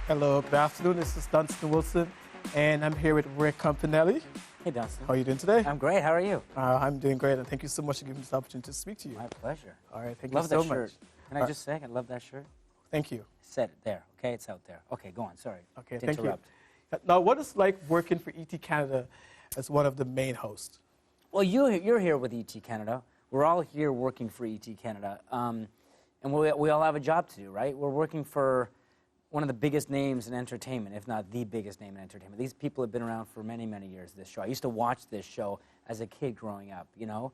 Hello, good afternoon. This is Dunstan Wilson, and I'm here with Rick Campanelli. Hey, Dunstan. How are you doing today? I'm great. How are you? I'm doing great, and thank you so much for giving me this opportunity to speak to you. My pleasure. All right, thank Love you so that much. shirt. Can I just say, I love that shirt? Thank you. Set it there, okay? It's out there. Okay, go on. Sorry. Okay, to thank interrupt. you. Now, what is it like working for ET Canada as one of the main hosts? Well, you're here with ET Canada. We're all here working for ET Canada. And we all have a job to do, right? We're working for one of the biggest names in entertainment, if not the biggest name in entertainment. These people have been around for many, many years, this show. I used to watch this show as a kid growing up, you know?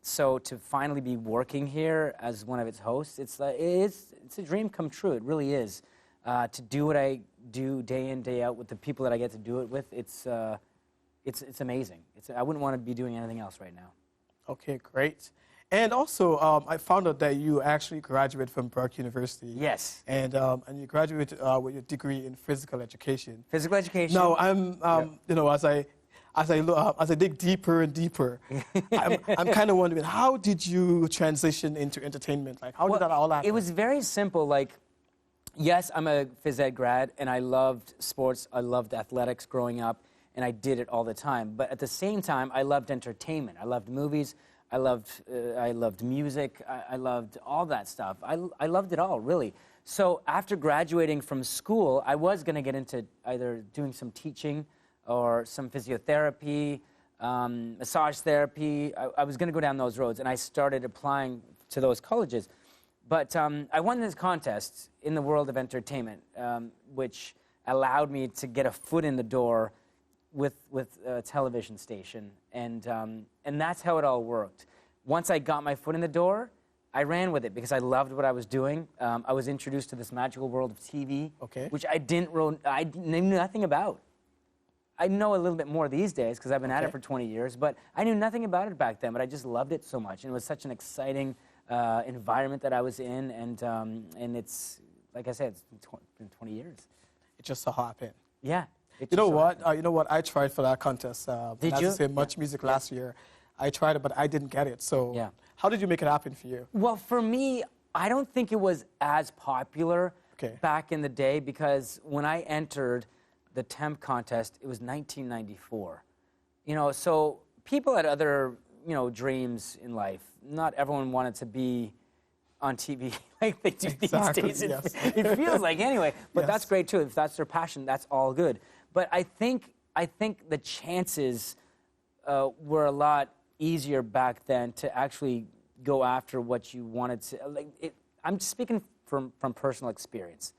So to finally be working here as one of its hosts, it's a dream come true. It really is. To do what I do day in, day out with the people that I get to do it with, it's amazing. I wouldn't want to be doing anything else right now. Okay, great. And also, I found out that you actually graduated from Burke University. Yes. And you graduated with your degree in physical education. Physical education. Now, you know, as I dig deeper and deeper, I'm kind of wondering, how did you transition into entertainment? Like, how did that all happen? It was very simple. Like, yes, I'm a phys ed grad, and I loved sports. I loved athletics growing up, and I did it all the time. But at the same time, I loved entertainment. I loved movies. I loved music. I loved all that stuff. I loved it all, really. So after graduating from school, I was going to get into either doing some teaching or some physiotherapy, massage therapy. I was going to go down those roads, and I started applying to those colleges. But I won this contest in the world of entertainment, which allowed me to get a foot in the door with a television station, and that's how it all worked. Once I got my foot in the door, I ran with it because I loved what I was doing. I was introduced to this magical world of TV, which I knew nothing about. I know a little bit more these days because I've been at it for 20 years, but I knew nothing about it back then, but I just loved it so much, and it was such an exciting environment that I was in, and it's, like I said, it's been 20 years. It just so happened. Yeah. You know what? I tried for that contest. Did you? Say Much Music last year. I tried it, but I didn't get it. So how did you make it happen for you? Well, for me, I don't think it was as popular back in the day because when I entered the temp contest, it was 1994. You know, so people had other, dreams in life. Not everyone wanted to be on TV like they do these days. It feels like anyway, but that's great too. If that's their passion, that's all good. But I think the chances were a lot easier back then to actually go after what you wanted to. I'm speaking from personal experience.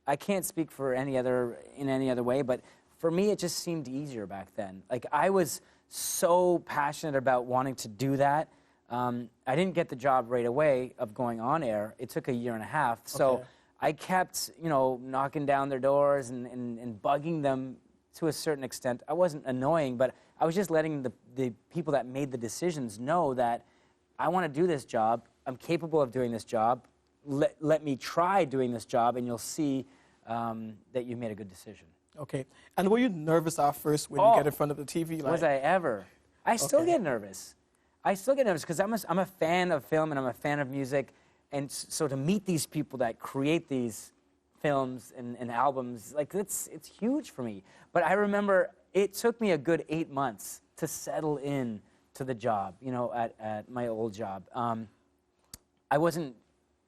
I can't speak for in any other way, but for me, it just seemed easier back then. Like I was so passionate about wanting to do that. I didn't get the job right away of going on air. It took a year and a half. So I kept, knocking down their doors and bugging them to a certain extent. I wasn't annoying, but I was just letting the people that made the decisions know that I want to do this job. I'm capable of doing this job. Let me try doing this job, and you'll see that you made a good decision. Okay. And were you nervous at first when you get in front of the TV? Was I ever? I still get nervous. I still get nervous because I'm a fan of film and I'm a fan of music, and so to meet these people that create these films and albums, like it's huge for me. But I remember it took me a good 8 months to settle in to the job, at my old job. I wasn't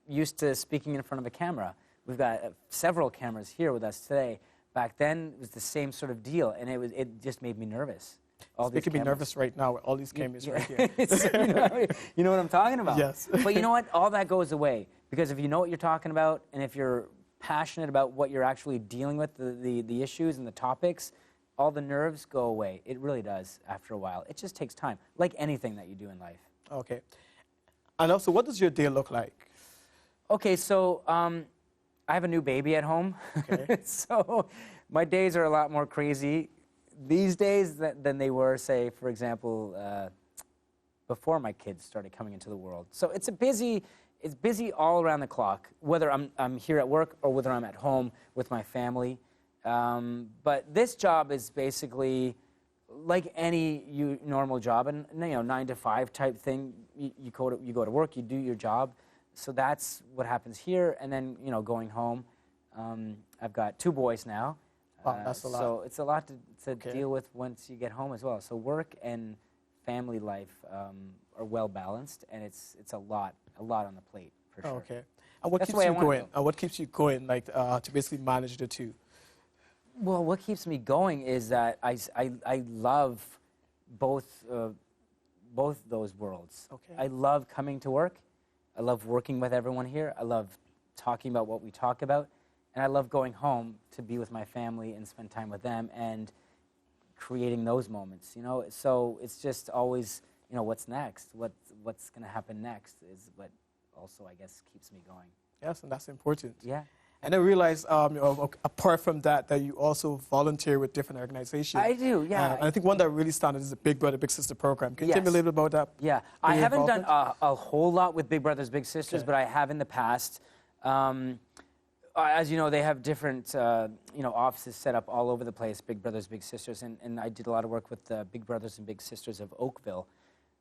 used to speaking in front of a camera. We've got several cameras here with us today. Back then, it was the same sort of deal, and it just made me nervous. It's making me nervous right now with all these cameras right here. You know what I'm talking about? Yes. But you know what? All that goes away. Because if you know what you're talking about, and if you're passionate about what you're actually dealing with, the issues and the topics, all the nerves go away. It really does after a while. It just takes time, like anything that you do in life. Okay. And also, what does your day look like? Okay, so I have a new baby at home. Okay. So my days are a lot more crazy these days than they were, say, for example, before my kids started coming into the world. So it's busy all around the clock, whether I'm here at work or whether I'm at home with my family. But this job is basically like any normal job, and 9 to 5 type thing. You go to work, you do your job. So that's what happens here, and then going home. I've got 2 boys now. Wow, that's a lot. So it's a lot to deal with once you get home as well. So work and family life are well balanced, and it's a lot on the plate for sure. Okay. And what keeps you going? What keeps you going, like to basically manage the 2? Well, what keeps me going is that I love both those worlds. Okay. I love coming to work. I love working with everyone here. I love talking about what we talk about. And I love going home to be with my family and spend time with them and creating those moments, you know. So it's just always, you know, what's next? What's going to happen next is what also, I guess, keeps me going. Yes, and that's important. Yeah. And I realize, apart from that you also volunteer with different organizations. I do, yeah. And I think one that really started is the Big Brother, Big Sister program. Can you tell me a little bit about that? Yeah, I haven't done a whole lot with Big Brothers, Big Sisters, but I have in the past. As you know, they have different, offices set up all over the place, Big Brothers, Big Sisters, and I did a lot of work with the Big Brothers and Big Sisters of Oakville.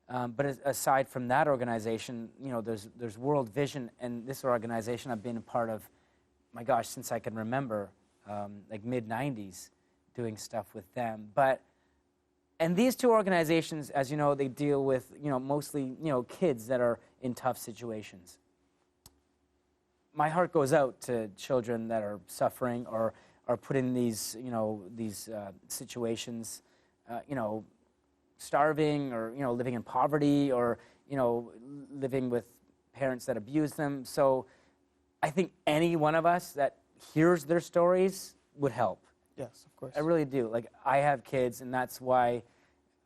But aside from that organization, you know, there's World Vision, and this organization I've been a part of, my gosh, since I can remember, like mid-90s, doing stuff with them. And these 2 organizations, as you know, they deal with, you know, mostly, you know, kids that are in tough situations. My heart goes out to children that are suffering or are put in these, you know, situations, you know, starving or, you know, living in poverty or, you know, living with parents that abuse them. So I think any one of us that hears their stories would help. Yes, of course. I really do. Like, I have kids, and that's why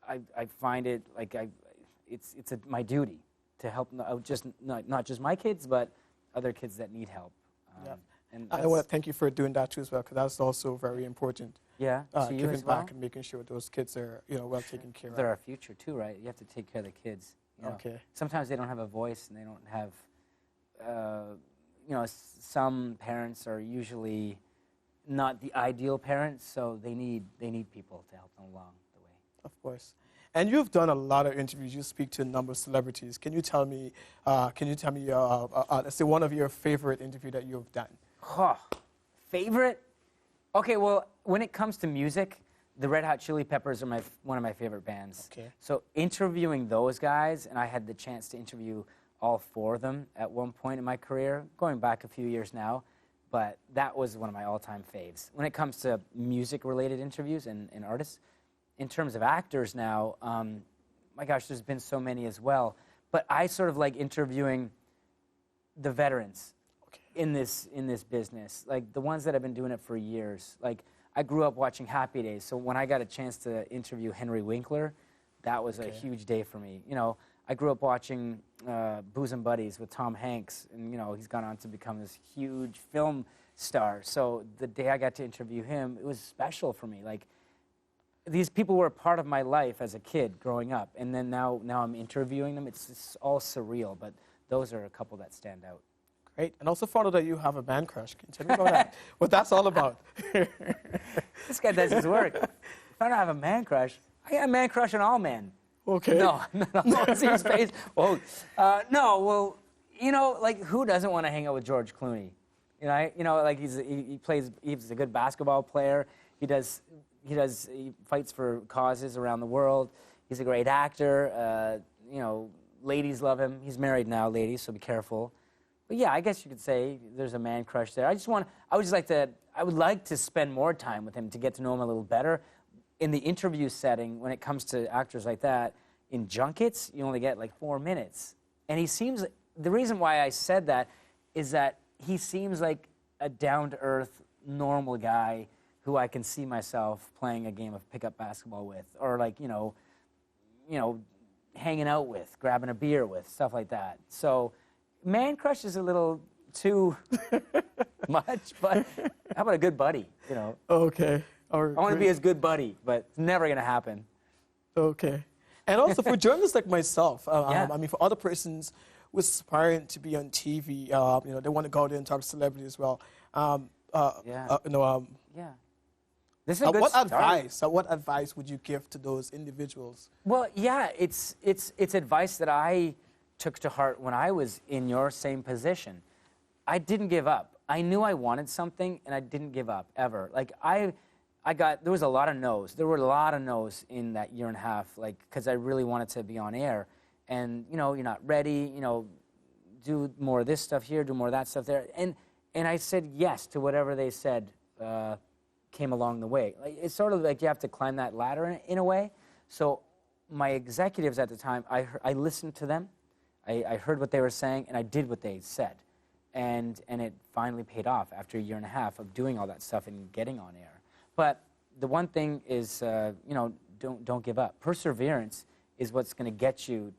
I find it like it's my duty to help not just my kids, but other kids that need help. And I want to thank you for doing that too as well, because that's also very important. Yeah, to you giving as well? back and making sure those kids are, you know, well taken care of. They're our future too, right? You have to take care of the kids. You know? Okay. Sometimes they don't have a voice, and they don't have, you know, some parents are usually not the ideal parents, so they need people to help them along the way. Of course. And you've done a lot of interviews. You speak to a number of celebrities. Can you tell me, let's say one of your favorite interviews that you've done? Oh, favorite? Okay, well, when it comes to music, the Red Hot Chili Peppers are one of my favorite bands. Okay. So interviewing those guys, and I had the chance to interview all 4 of them at one point in my career, going back a few years now, but that was one of my all-time faves. When it comes to music-related interviews and artists, in terms of actors now, my gosh, there's been so many as well. But I sort of like interviewing the veterans in this business, like the ones that have been doing it for years. Like, I grew up watching Happy Days, so when I got a chance to interview Henry Winkler, that was a huge day for me. You know, I grew up watching Booze and Buddies with Tom Hanks, and you know, he's gone on to become this huge film star. So the day I got to interview him, it was special for me. Like, these people were a part of my life as a kid growing up, and then now I'm interviewing them. It's all surreal, but those are a couple that stand out. Great. And also found out that you have a man crush. Can you tell me about that? What that's all about? This guy does his work. Found out I have a man crush. I got a man crush on all men. Okay. No. See his face? Whoa. No, well, you know, like, who doesn't want to hang out with George Clooney? You know, like, he's a good basketball player. He fights for causes around the world. He's a great actor. You know, ladies love him. He's married now, ladies, so be careful. But yeah, I guess you could say there's a man crush there. I would like to spend more time with him to get to know him a little better. In the interview setting, when it comes to actors like that, in junkets, you only get like 4 minutes. And the reason why I said that is that he seems like a down-to-earth, normal guy who I can see myself playing a game of pickup basketball with, or like, you know, hanging out with, grabbing a beer with, stuff like that. So, man crush is a little too much, but how about a good buddy, you know? Okay. I want to be his good buddy, but it's never going to happen. Okay. And also for journalists like myself, Yeah. I mean, for other persons who are aspiring to be on TV, you know, they want to go out there and talk to celebrities as well. Yeah. This is a good start. What advice would you give to those individuals? Well, yeah, it's advice that I took to heart when I was in your same position. I didn't give up. I knew I wanted something, and I didn't give up, ever. Like, there was a lot of no's. There were a lot of no's in that year and a half, like, because I really wanted to be on air. And, you know, you're not ready, you know, do more of this stuff here, do more of that stuff there. And I said yes to whatever they said came along the way. Like, it's sort of like you have to climb that ladder in a way. So my executives at the time, I listened to them. I heard what they were saying, and I did what they said. And it finally paid off after a year and a half of doing all that stuff and getting on air. But the one thing is, you know, don't give up. Perseverance is what's going to get you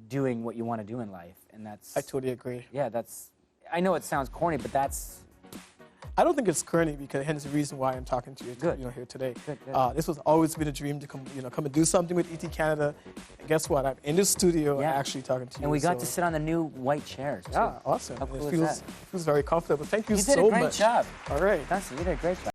doing what you want to do in life, and that's... I totally agree. Yeah, that's... I know it sounds corny, but that's... I don't think it's corny, because hence the reason why I'm talking to you, here today. Good. This was always been a dream to come and do something with ET Canada. And guess what? I'm in the studio actually talking to you. And we got to sit on the new white chairs, too. Yeah, awesome. How cool it is that? feels very comfortable. Thank you so much. You did a great job. All right. You did a great job.